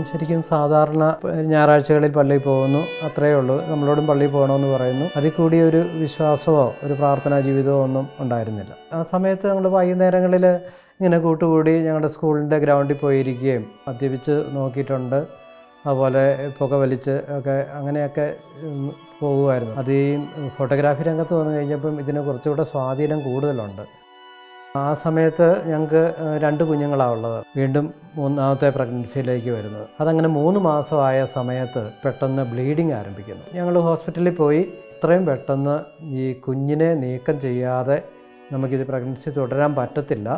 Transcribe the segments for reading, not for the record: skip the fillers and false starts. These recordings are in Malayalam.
ശരിക്കും സാധാരണ ഞായറാഴ്ചകളിൽ പള്ളിയിൽ പോകുന്നു, അത്രയേ ഉള്ളൂ. നമ്മളോടും പള്ളിയിൽ പോകണമെന്ന് പറയുന്നു. അതിൽ കൂടി ഒരു വിശ്വാസമോ ഒരു പ്രാർത്ഥനാ ജീവിതമോ ഒന്നും ഉണ്ടായിരുന്നില്ല. ആ സമയത്ത് ഞങ്ങൾ വൈകുന്നേരങ്ങളിൽ ഇങ്ങനെ കൂട്ടുകൂടി ഞങ്ങളുടെ സ്കൂളിൻ്റെ ഗ്രൗണ്ടിൽ പോയിരിക്കുകയും മദ്യപിച്ച് നോക്കിയിട്ടുണ്ട്. അതുപോലെ പുക വലിച്ച് ഒക്കെ അങ്ങനെയൊക്കെ പോകുമായിരുന്നു. അത് ഈ ഫോട്ടോഗ്രാഫി രംഗത്ത് വന്നു കഴിഞ്ഞപ്പം ഇതിന് കുറച്ചുകൂടെ സ്വാധീനം കൂടുതലുണ്ട്. ആ സമയത്ത് ഞങ്ങൾക്ക് 2 കുഞ്ഞുങ്ങളാണ് ഉള്ളത്. വീണ്ടും 3ാമത്തെ പ്രഗ്നൻസിയിലേക്ക് വരുന്നത്. അതങ്ങനെ 3 മാസമായ സമയത്ത് പെട്ടെന്ന് ബ്ലീഡിങ് ആരംഭിക്കുന്നു. ഞങ്ങൾ ഹോസ്പിറ്റലിൽ പോയി. ഇത്രയും പെട്ടെന്ന് ഈ കുഞ്ഞിനെ നീക്കം ചെയ്യാതെ നമുക്കിത് പ്രഗ്നൻസി തുടരാൻ പറ്റത്തില്ല.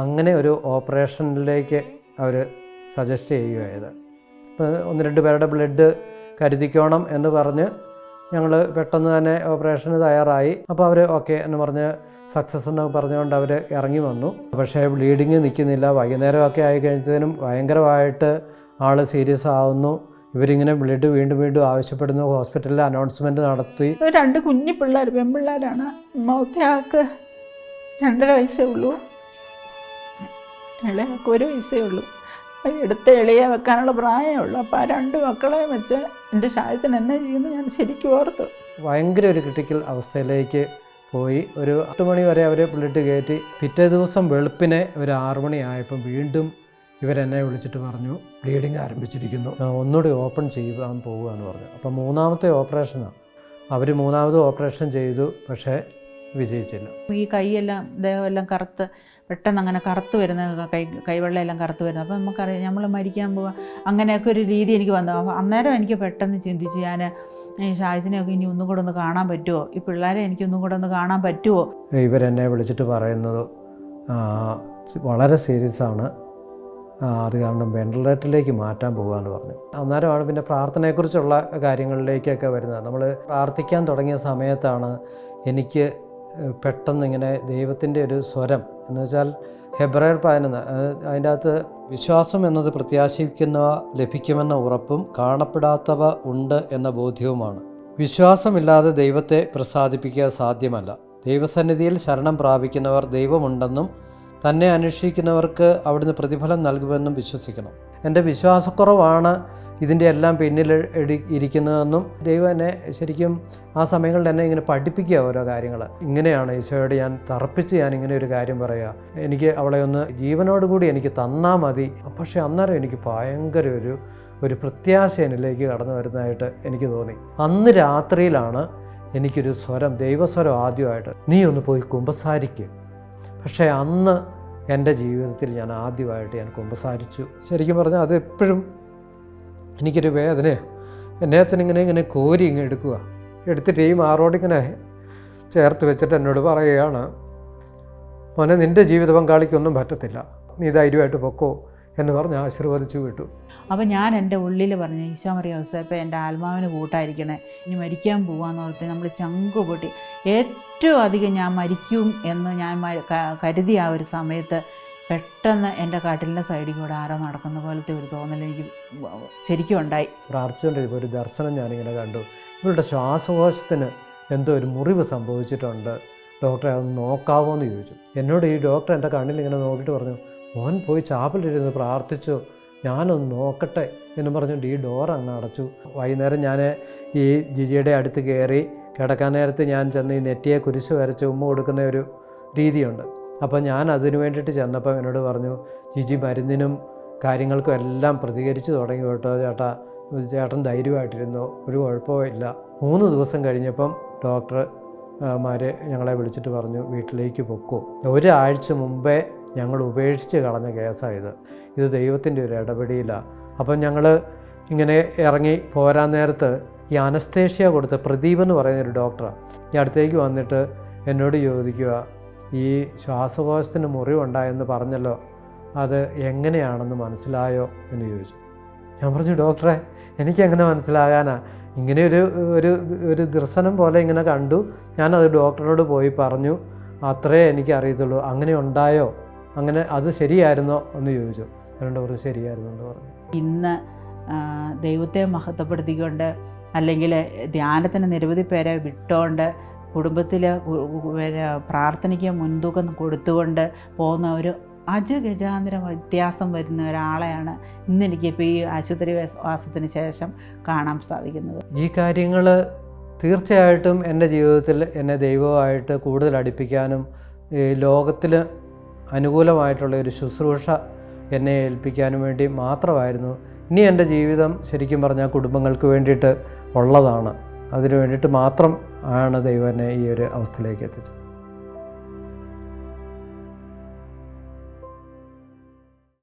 അങ്ങനെ ഒരു ഓപ്പറേഷനിലേക്ക് അവർ സജസ്റ്റ് ചെയ്യുകയായത്. ഇപ്പോൾ 1-2 പേരുടെ ബ്ലഡ് കരുതിക്കോണം എന്ന് പറഞ്ഞ് ഞങ്ങൾ പെട്ടെന്ന് തന്നെ ഓപ്പറേഷന് തയ്യാറായി. അപ്പോൾ അവർ ഓക്കെ എന്ന് പറഞ്ഞ് സക്സസ് എന്ന് പറഞ്ഞുകൊണ്ട് അവർ ഇറങ്ങി വന്നു. പക്ഷേ ബ്ലീഡിങ് നിൽക്കുന്നില്ല. വൈകുന്നേരമൊക്കെ ആയി കഴിഞ്ഞതിനും ഭയങ്കരമായിട്ട് ആൾ സീരിയസ് ആവുന്നു. ഇവരിങ്ങനെ ബ്ലഡ് വീണ്ടും വീണ്ടും ആവശ്യപ്പെടുന്നു. ഹോസ്പിറ്റലിൽ അനൗൺസ്മെൻറ്റ് നടത്തി. 2 കുഞ്ഞു പിള്ളേർ, പെൺപിള്ളേരാണ്. മൂത്ത ആൾക്ക് 2.5 വയസ്സേ ഉള്ളൂ, ഇളയാൾക്ക് 1 വയസ്സേ ഉള്ളൂ. എടുത്ത് എളിയെ വെക്കാനുള്ള പ്രായമേ ഉള്ളൂ. അപ്പോൾ ആ 2 മക്കളെയും വെച്ച് എൻ്റെ ഷായത്തിന് എന്നെ ചെയ്യുന്നു ഞാൻ ശരിക്കും ഓർത്തു. ഭയങ്കര ഒരു ക്രിട്ടിക്കൽ അവസ്ഥയിലേക്ക് പോയി. ഒരു 8 മണി വരെ അവർ ബ്ലഡ് കയറ്റി. പിറ്റേ ദിവസം വെളുപ്പിനെ ഒരു 6 മണിയായപ്പം വീണ്ടും ഇവരെന്നെ വിളിച്ചിട്ട് പറഞ്ഞു ബ്ലീഡിങ് ആരംഭിച്ചിരിക്കുന്നു, ഒന്നുകൂടി ഓപ്പൺ ചെയ്യാൻ പോകുക എന്ന് പറഞ്ഞു. അപ്പം 3ാമത്തെ ഓപ്പറേഷനാണ്. അവർ 3ാമത് ഓപ്പറേഷൻ ചെയ്തു. പക്ഷേ വിജയിച്ചില്ല. ഈ കൈയെല്ലാം ദേഹമെല്ലാം കറുത്ത് പെട്ടെന്ന് അങ്ങനെ കറുത്ത് വരുന്ന കൈവെള്ളമെല്ലാം കറുത്ത് വരുന്നത്. അപ്പോൾ നമുക്കറിയാം നമ്മൾ മരിക്കാൻ പോവാം. അങ്ങനെയൊക്കെ ഒരു രീതി എനിക്ക് വന്നു. അപ്പോൾ അന്നേരം എനിക്ക് പെട്ടെന്ന് ചിന്തിച്ച് ഞാൻ ഷാജിനെയൊക്കെ ഇനി ഒന്നും കൂടെ ഒന്ന് കാണാൻ പറ്റുമോ, ഈ പിള്ളേരെ എനിക്കൊന്നും കൂടെ ഒന്ന് കാണാൻ പറ്റുമോ. ഇവരെന്നെ വിളിച്ചിട്ട് പറയുന്നത് വളരെ സീരിയസ് ആണ്, അത് കാരണം വെന്റിലേറ്ററിലേക്ക് മാറ്റാൻ പോകുകയെന്ന് പറഞ്ഞു. അന്നേരമാണ് പിന്നെ പ്രാർത്ഥനയെക്കുറിച്ചുള്ള കാര്യങ്ങളിലേക്കൊക്കെ വരുന്നത്. നമ്മൾ പ്രാർത്ഥിക്കാൻ തുടങ്ങിയ സമയത്താണ് എനിക്ക് പെട്ടെന്ന് ഇങ്ങനെ ദൈവത്തിൻ്റെ ഒരു സ്വരം എന്ന് വെച്ചാൽ ഹെബ്രായർ 11 അതിൻ്റെ അകത്ത് വിശ്വാസം എന്നത് പ്രത്യാശിക്കുന്നവ ലഭിക്കുമെന്ന ഉറപ്പും കാണപ്പെടാത്തവ ഉണ്ട് എന്ന ബോധ്യവുമാണ്. വിശ്വാസമില്ലാതെ ദൈവത്തെ പ്രസാദിപ്പിക്കുക സാധ്യമല്ല. ദൈവസന്നിധിയിൽ ശരണം പ്രാപിക്കുന്നവർ ദൈവമുണ്ടെന്നും തന്നെ അന്വേഷിക്കുന്നവർക്ക് അവിടുന്ന് പ്രതിഫലം നൽകുമെന്നും വിശ്വസിക്കണം. എൻ്റെ വിശ്വാസക്കുറവാണ് ഇതിൻ്റെ എല്ലാം പിന്നിൽ ഇരിക്കുന്നതെന്നും ദൈവം എന്നെ ശരിക്കും ആ സമയങ്ങളിൽ എന്നെ ഇങ്ങനെ പഠിപ്പിക്കുക ഓരോ കാര്യങ്ങൾ. ഇങ്ങനെയാണ് ഈശോയോട് ഞാൻ തറപ്പിച്ച് ഞാൻ ഇങ്ങനെ ഒരു കാര്യം പറയുക, എനിക്ക് അവളെ ഒന്ന് ജീവനോടുകൂടി എനിക്ക് തന്നാൽ മതി. പക്ഷേ അന്നേരം എനിക്ക് ഭയങ്കര ഒരു പ്രത്യാശ എന്നിലേക്ക് കടന്നു വരുന്നതായിട്ട് എനിക്ക് തോന്നി. അന്ന് രാത്രിയിലാണ് എനിക്കൊരു സ്വരം, ദൈവസ്വരം ആദ്യമായിട്ട്, നീ ഒന്ന് പോയി കുമ്പസാരിക്ക്. പക്ഷേ അന്ന് എൻ്റെ ജീവിതത്തിൽ ഞാൻ ആദ്യമായിട്ട് ഞാൻ കുമ്പസാരിച്ചു. ശരിക്കും പറഞ്ഞാൽ അത് എപ്പോഴും എനിക്കൊരു വേദനയാണ്. എൻ്റെ അച്ഛനിങ്ങനെ കോരി ഇങ്ങനെ എടുത്തിട്ട് ഈ മാറോടിങ്ങനെ ചേർത്ത് വെച്ചിട്ട് എന്നോട് പറയുകയാണ്, മോനെ നിൻ്റെ ജീവിത പങ്കാളിക്കൊന്നും പറ്റത്തില്ല, നീ ധൈര്യമായിട്ട് പൊക്കോ എന്ന് പറഞ്ഞ് ആശീർവദിച്ചു വിട്ടു. അപ്പോൾ ഞാൻ എൻ്റെ ഉള്ളിൽ പറഞ്ഞു, ഈശോ മറിയ ഔസേപ്പേ എൻ്റെ ആത്മാവിന് കൂട്ടായിരിക്കണേ, ഇനി മരിക്കാൻ പോകാമെന്ന് ഓർത്ത് നമ്മൾ ചങ്ക് പൊട്ടി. ഏറ്റവും അധികം ഞാൻ മരിക്കും എന്ന് ഞാൻ കരുതിയ ആ ഒരു സമയത്ത് പെട്ടെന്ന് എൻ്റെ കട്ടിലിൻ്റെ സൈഡിൽ കൂടെ ആരോ നടക്കുന്ന പോലത്തെ ഒരു തോന്നൽ എനിക്ക് ശരിക്കും ഉണ്ടായി. പ്രാർത്ഥിച്ചുകൊണ്ടിരിക്കുമ്പോൾ ഒരു ദർശനം ഞാനിങ്ങനെ കണ്ടു. ഇവരുടെ ശ്വാസകോശത്തിന് എന്തോ ഒരു മുറിവ് സംഭവിച്ചിട്ടുണ്ട്, ഡോക്ടറെ അതൊന്ന് നോക്കാവോ എന്ന് ചോദിച്ചു. എന്നോട് ഈ ഡോക്ടർ എൻ്റെ കണ്ണിൽ ഇങ്ങനെ നോക്കിയിട്ട് പറഞ്ഞു, മോൻ പോയി ചാപ്പലിരുന്ന് പ്രാർത്ഥിച്ചു, ഞാനൊന്ന് നോക്കട്ടെ എന്ന് പറഞ്ഞുകൊണ്ട് ഈ ഡോർ അങ്ങ് അടച്ചു. വൈകുന്നേരം ഞാൻ ഈ ജിജിയുടെ അടുത്ത് കയറി കിടക്കാൻ നേരത്ത് ഞാൻ ചെന്ന് ഈ നെറ്റിയെ കുരിശ് വരച്ച് ഉമ്മ കൊടുക്കുന്ന ഒരു രീതിയുണ്ട്. അപ്പോൾ ഞാൻ അതിന് വേണ്ടിയിട്ട് ചെന്നപ്പോൾ എന്നോട് പറഞ്ഞു, ജിജി മരുന്നിനും കാര്യങ്ങൾക്കും എല്ലാം പ്രതികരിച്ച് തുടങ്ങി കേട്ടോ ചേട്ടൻ ധൈര്യമായിട്ടിരുന്നു, ഒരു കുഴപ്പവും ഇല്ല. 3 ദിവസം കഴിഞ്ഞപ്പം ഡോക്ടർമാർ ഞങ്ങളെ വിളിച്ചിട്ട് പറഞ്ഞു വീട്ടിലേക്ക് പൊക്കോ. 1 ആഴ്ച മുമ്പേ ഞങ്ങൾ ഉപേക്ഷിച്ച് കളഞ്ഞ കേസാണ് ഇത് ദൈവത്തിൻ്റെ ഒരു ഇടപെടിയിലാണ്. അപ്പം ഞങ്ങൾ ഇങ്ങനെ ഇറങ്ങി പോരാൻ നേരത്ത് ഈ അനസ്തേഷ്യ കൊടുത്ത പ്രദീപ് എന്ന് പറയുന്നൊരു ഡോക്ടറാണ് ഈ അടുത്തേക്ക് വന്നിട്ട് എന്നോട് ചോദിക്കുക, ഈ ശ്വാസകോശത്തിന് മുറിവുണ്ടായെന്ന് പറഞ്ഞല്ലോ, അത് എങ്ങനെയാണെന്ന് മനസ്സിലായോ എന്ന് ചോദിച്ചു. ഞാൻ പറഞ്ഞു, ഡോക്ടറെ എനിക്കെങ്ങനെ മനസ്സിലാകാനാ, ഇങ്ങനെ ഒരു ദർശനം പോലെ ഇങ്ങനെ കണ്ടു, ഞാനത് ഡോക്ടറിനോട് പോയി പറഞ്ഞു, അത്രേ എനിക്ക് അറിയത്തുള്ളൂ, അങ്ങനെ ഉണ്ടായോ, അങ്ങനെ അത് ശരിയായിരുന്നോ എന്ന് ചോദിച്ചു. ഞാൻ പറഞ്ഞു ശരിയായിരുന്നു എന്ന് പറഞ്ഞു. ഇന്ന് ദൈവത്തെ മഹത്വപ്പെടുത്തിക്കൊണ്ട് അല്ലെങ്കിൽ ധ്യാനത്തിന് നിരവധി പേരെ വിട്ടുകൊണ്ട് കുടുംബത്തിൽ പ്രാർത്ഥനയ്ക്ക് മുൻതൂക്കം കൊടുത്തുകൊണ്ട് പോകുന്ന ഒരു അജഗജാന്തര വ്യത്യാസം വരുന്ന ഒരാളെയാണ് ഇന്നെനിക്കിപ്പോൾ ഈ ആശുപത്രി വാസത്തിന് ശേഷം കാണാൻ സാധിക്കുന്നത്. ഈ കാര്യങ്ങൾ തീർച്ചയായിട്ടും എൻ്റെ ജീവിതത്തിൽ എന്നെ ദൈവമായിട്ട് കൂടുതൽ അടുപ്പിക്കാനും ഈ ലോകത്തിൽ അനുകൂലമായിട്ടുള്ള ഒരു ശുശ്രൂഷ എന്നെ ഏൽപ്പിക്കാനും വേണ്ടി മാത്രമായിരുന്നു. ഇനി എൻ്റെ ജീവിതം ശരിക്കും പറഞ്ഞാൽ കുടുംബങ്ങൾക്ക് വേണ്ടിയിട്ട് ഉള്ളതാണ്. അതിനു വേണ്ടിയിട്ട് മാത്രം ആണ് ദൈവം എന്നെ ഈ ഒരു അവസ്ഥയിലേക്ക് എത്തിച്ചത്.